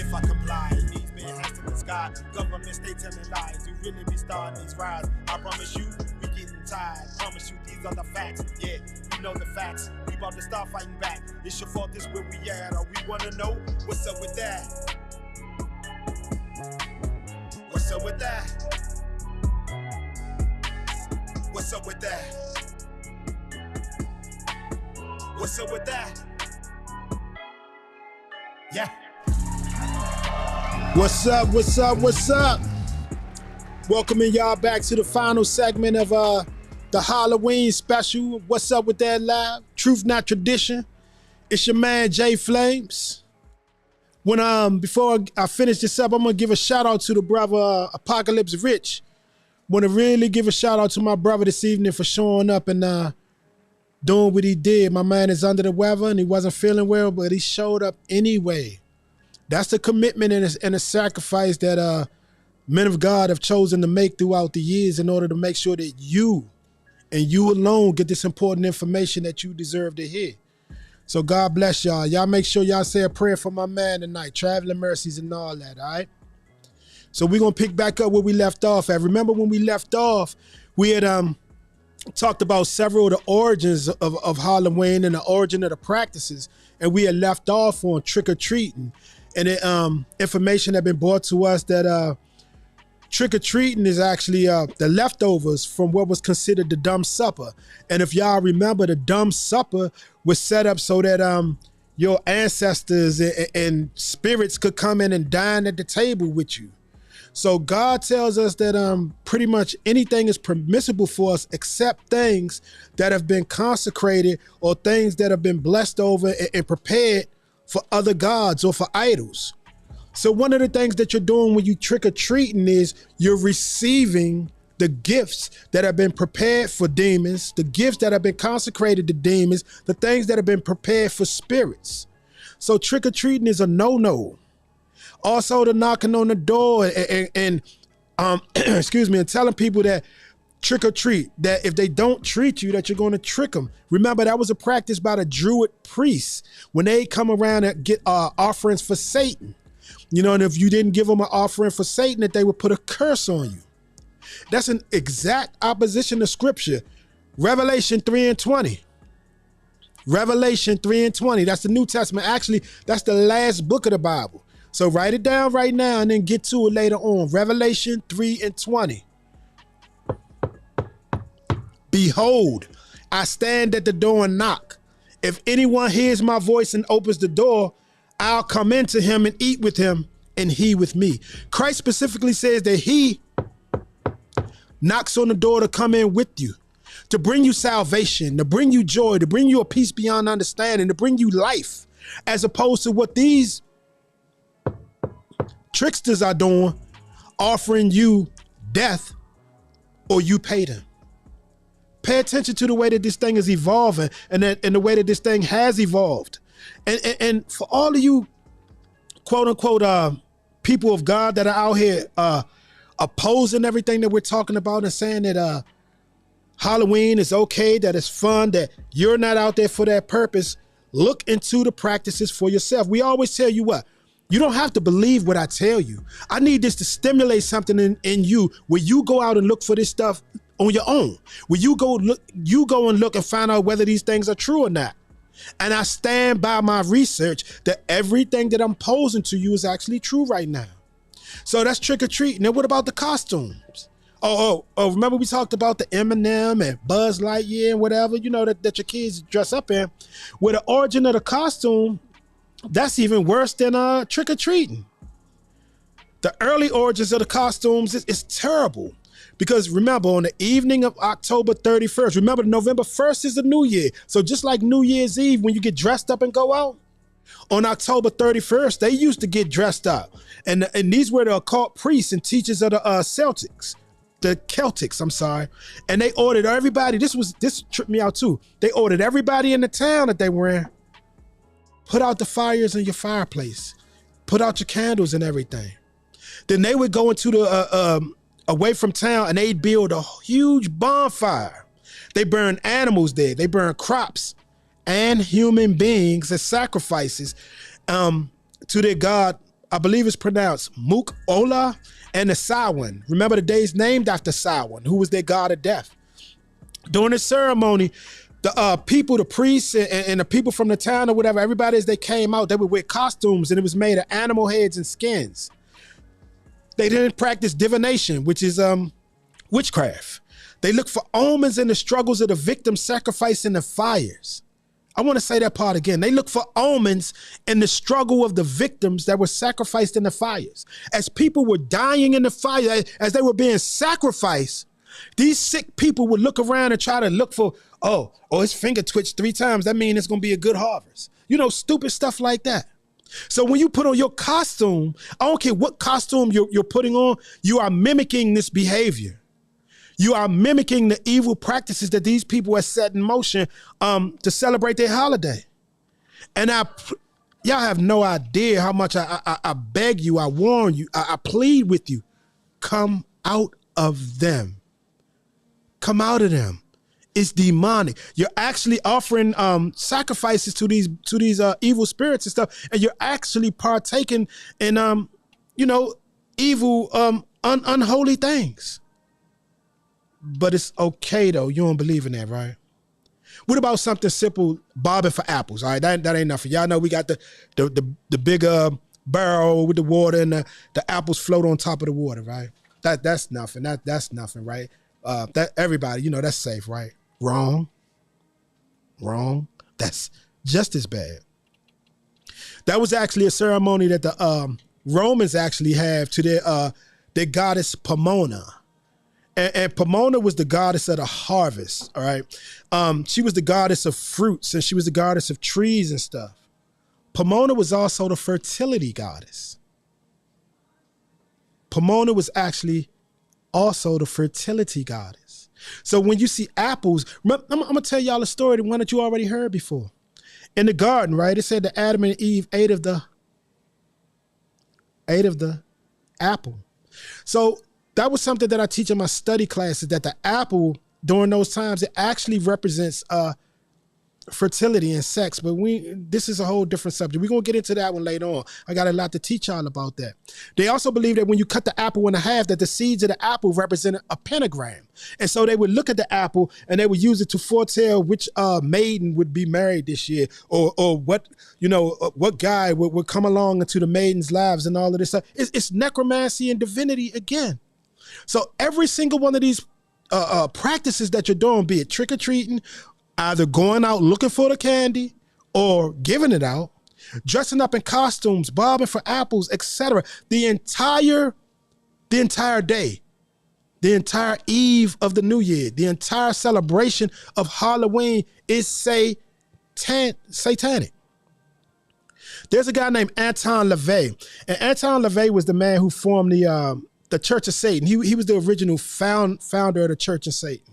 if I comply. Needs being asked in the sky. Government stay telling lies. You really be starting these riots. I promise you, we getting tired. Promise you, these are the facts. Yeah, we know the facts. We about to start fighting back. It's your fault, this where we at. Or we wanna know what's up with that. What's up with that? What's up with that? What's up with that? Yeah. What's up, what's up, what's up? Welcoming y'all back to the final segment of the Halloween special. What's up with that live? Truth Not Tradition. It's your man Jay Flames. Before I finish this up, I'm gonna give a shout out to the brother Apocalypse Rich. Want to really give a shout out to my brother this evening for showing up and doing what he did. My man is under the weather and he wasn't feeling well, but he showed up anyway. That's the commitment and the sacrifice that men of God have chosen to make throughout the years in order to make sure that you and you alone get this important information that you deserve to hear. So God bless y'all. Y'all make sure y'all say a prayer for my man tonight. Traveling mercies and all that, all right? So we're going to pick back up where we left off at. Remember when we left off, we had talked about several of the origins of Halloween and the origin of the practices. And we had left off on trick-or-treating. And the information had been brought to us that trick-or-treating is actually the leftovers from what was considered the Dumb Supper. And if y'all remember, the Dumb Supper was set up so that your ancestors and spirits could come in and dine at the table with you. So God tells us that pretty much anything is permissible for us except things that have been consecrated or things that have been blessed over and prepared for other gods or for idols. So one of the things that you're doing when you trick-or-treating is you're receiving the gifts that have been prepared for demons, the gifts that have been consecrated to demons, the things that have been prepared for spirits. So trick-or-treating is a no-no. Also, the knocking on the door and excuse me, and telling people that trick or treat, that if they don't treat you, that you're going to trick them. Remember, that was a practice by the Druid priests when they come around and get offerings for Satan. You know, and if you didn't give them an offering for Satan, that they would put a curse on you. That's an exact opposition to scripture. Revelation 3:20. Revelation 3:20. That's the New Testament. Actually, that's the last book of the Bible. So write it down right now and then get to it later on. Revelation 3:20. Behold, I stand at the door and knock. If anyone hears my voice and opens the door, I'll come into him and eat with him and he with me. Christ specifically says that he knocks on the door to come in with you, to bring you salvation, to bring you joy, to bring you a peace beyond understanding, to bring you life, as opposed to what these tricksters are doing, offering you death or you pay them. Pay attention to the way that this thing is evolving and the way that this thing has evolved. And for all of you quote unquote people of God that are out here opposing everything that we're talking about and saying that Halloween is okay, that it's fun, that you're not out there for that purpose, look into the practices for yourself. We always tell you what? You don't have to believe what I tell you. I need this to stimulate something in you where you go out and look for this stuff on your own. Where you go and look and find out whether these things are true or not. And I stand by my research that everything that I'm posing to you is actually true right now. So that's trick or treat. Now what about the costumes? Oh, remember we talked about the Eminem and Buzz Lightyear and whatever, you know, that your kids dress up in. With the origin of the costume, that's even worse than trick-or-treating. The early origins of the costumes is terrible. Because remember, on the evening of October 31st, remember November 1st is the New Year. So just like New Year's Eve, when you get dressed up and go out, on October 31st, they used to get dressed up. And these were the occult priests and teachers of the Celtics, I'm sorry. And they ordered everybody, this tripped me out too. They ordered everybody in the town that they were in, put out the fires in your fireplace, put out your candles and everything. Then they would go into the, away from town and they'd build a huge bonfire. They burn animals there. They burn crops and human beings as sacrifices to their god I believe it's pronounced Muk-Ola, and the Samhain. Remember, the day's named after Samhain, who was their god of death. During the ceremony, the people, the priests, and the people from the town or whatever, everybody as they came out, they would wear costumes, and it was made of animal heads and skins. They didn't practice divination, which is witchcraft. They looked for omens in the struggles of the victims sacrificing the fires. I want to say that part again. They looked for omens in the struggle of the victims that were sacrificed in the fires. As people were dying in the fire, as they were being sacrificed, these sick people would look around and try to look for, oh, his finger twitched 3 times. That means it's going to be a good harvest. You know, stupid stuff like that. So when you put on your costume, I don't care what costume you're putting on, you are mimicking this behavior. You are mimicking the evil practices that these people have set in motion to celebrate their holiday. And y'all have no idea how much I beg you, I warn you, I plead with you. Come out of them. Come out of them. It's demonic. You're actually offering sacrifices to these evil spirits and stuff, and you're actually partaking in evil unholy things. But it's okay though. You don't believe in that, right? What about something simple, bobbing for apples? All right, that ain't nothing. Y'all know we got the big barrel with the water, and the apples float on top of the water, right? That's nothing. That's nothing, right? That everybody, that's safe, right? Wrong. That's just as bad. That was actually a ceremony that the Romans actually have to their goddess Pomona. And Pomona was the goddess of the harvest, all right? She was the goddess of fruits, and she was the goddess of trees and stuff. Pomona was also the fertility goddess. Pomona was actually also the fertility goddess. So when you see apples, I'm going to tell y'all a story, the one that you already heard before. In the garden, right, it said that Adam and Eve ate of the apple. So that was something that I teach in my study classes, that the apple during those times, it actually represents fertility and sex. But this is a whole different subject. We're going to get into that one later on. I got a lot to teach y'all about that. They also believe that when you cut the apple in half, that the seeds of the apple represented a pentagram. And so they would look at the apple and they would use it to foretell which maiden would be married this year, or what guy would come along into the maiden's lives and all of this stuff. It's necromancy and divinity again. So every single one of these practices that you're doing, be it trick-or-treating, either going out looking for the candy or giving it out, dressing up in costumes, bobbing for apples, etc., the entire day, the entire eve of the new year, the entire celebration of Halloween is satanic. There's a guy named Anton LaVey, and Anton LaVey was the man who formed the Church of Satan. He was the original founder of the Church of Satan.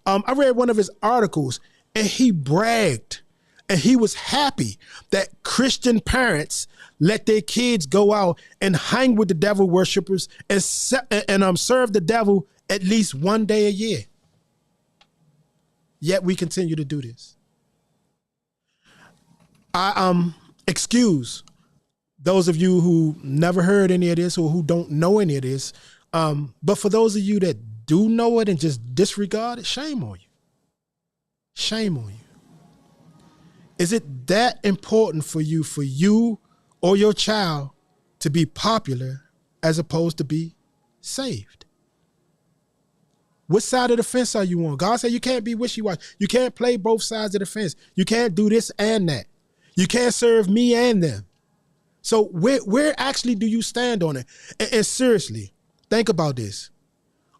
I read one of his articles, and he bragged, and he was happy that Christian parents let their kids go out and hang with the devil worshipers and serve the devil at least one day a year. Yet we continue to do this. I excuse those of you who never heard any of this or who don't know any of this. But for those of you that do know it and just disregard it, shame on you. Shame on you. Is it that important for you or your child to be popular as opposed to be saved? What side of the fence are you on? God said you can't be wishy-washy. You can't play both sides of the fence. You can't do this and that. You can't serve me and them. So where actually do you stand on it? And seriously, think about this.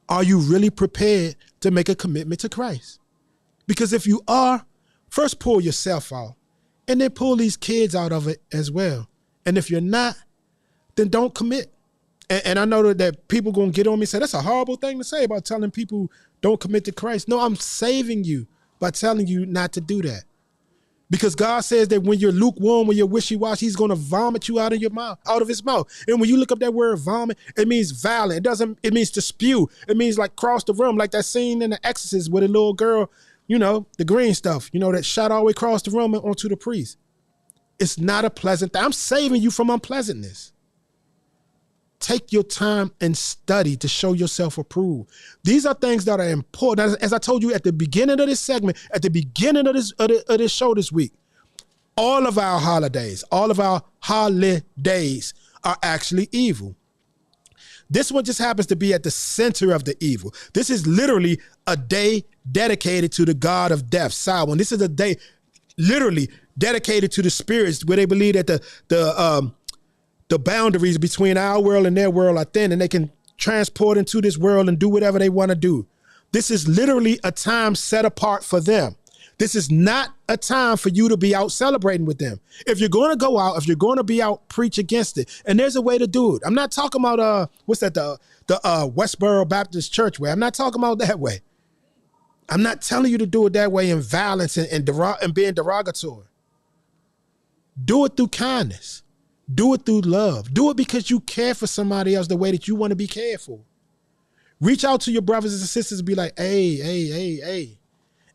Are you really prepared to make a commitment to Christ? Because if you are, first pull yourself out and then pull these kids out of it as well. And if you're not, then don't commit. And I know that people going to get on me and say, that's a horrible thing to say about telling people don't commit to Christ. No, I'm saving you by telling you not to do that. Because God says that when you're lukewarm, when you're wishy-washy, he's going to vomit you out of your mouth, out of his mouth. And when you look up that word vomit, it means violent. It means to spew. It means like cross the room, like that scene in The Exorcist where the little girl, the green stuff, that shot all the way across the room and onto the priest. It's not a pleasant thing. I'm saving you from unpleasantness. Take your time and study to show yourself approved. These are things that are important. As I told you at the beginning of this segment, at the beginning of this show this week, all of our holidays are actually evil. This one just happens to be at the center of the evil. This is literally a day dedicated to the god of death, Samhain. This is a day literally dedicated to the spirits, where they believe that the boundaries between our world and their world are thin, and they can transport into this world and do whatever they want to do. This is literally a time set apart for them. This is not a time for you to be out celebrating with them. If you're going to go out, if you're going to be out, preach against it. And there's a way to do it. I'm not talking about, the Westboro Baptist Church way. I'm not talking about that way. I'm not telling you to do it that way in violence and being derogatory. Do it through kindness. Do it through love. Do it because you care for somebody else the way that you want to be cared for. Reach out to your brothers and sisters and be like, hey.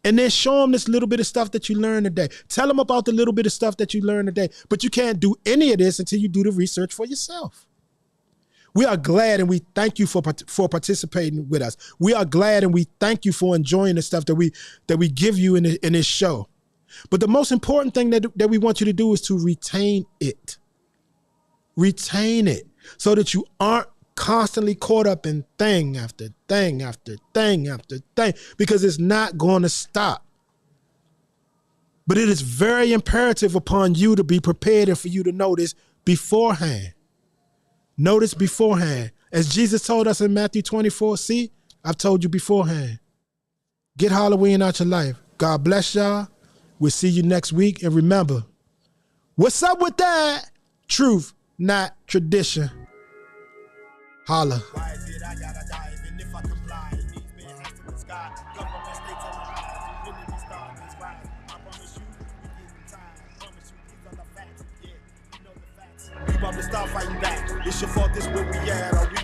And then show them this little bit of stuff that you learned today. Tell them about the little bit of stuff that you learned today. But you can't do any of this until you do the research for yourself. We are glad and we thank you for participating with us. We are glad and we thank you for enjoying the stuff that we give you in this show. But the most important thing that we want you to do is to retain it. Retain it so that you aren't constantly caught up in thing after thing after thing after thing, because it's not going to stop. But it is very imperative upon you to be prepared and for you to know this beforehand. Notice beforehand. As Jesus told us in Matthew 24, see, I've told you beforehand. Get Halloween out your life. God bless y'all. We'll see you next week. And remember, what's up with that? Truth, not tradition. Holla. Why is it I gotta die even if I comply? These men hands to the sky. Government states on the rise. We really start this rise. I promise you, we getting time. I promise you, these are the facts. Yeah, you know the facts. We about to start fighting back. It's your fault, this where we at. Are we